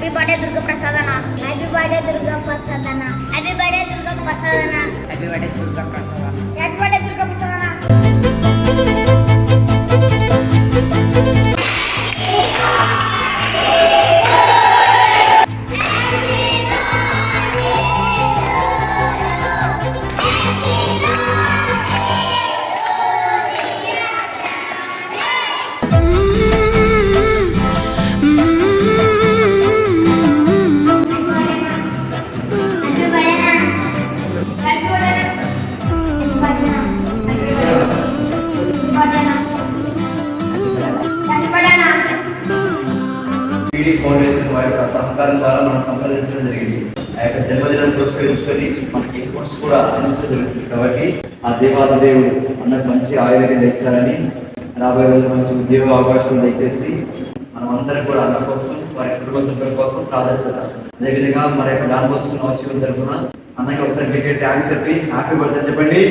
Happy birthday Durga Prasad అన్న. Happy birthday Durga Prasad అన్న. Happy birthday Durga Prasad అన్న. హ్యాపీ బర్త్డే దుర్గా ప్రసాద్ అన్న. హ్యాపీ బర్త్డే దుర్గా ప్రసాద్ అన్న. పీడీ ఫౌండేషన్ వారి యొక్క సహకారం ద్వారా మనం సంప్రదించడం జరిగింది. ఆ యొక్క జన్మదినం పురస్కరించుకొని మనకి ఫుడ్స్ కూడా అందించడం జరుగుతుంది. కాబట్టి ఆ దేవాది దేవుడు అన్నకు మంచి ఆరోగ్యం తెచ్చాలని, రాబోయే రోజులు మంచి ఉద్యోగ అవకాశాలు దయచేసి మనం అందరం కూడా అన్న కోసం, వారి కుటుంబ సభ్యుల కోసం ప్రార్థించాలి. అదేవిధంగా మన యొక్క డాన్ బోస్కో నవశివం తరపున అన్నకి ఒకసారి థ్యాంక్స్ చెప్పి హ్యాపీ బర్త్డే చెప్పండి.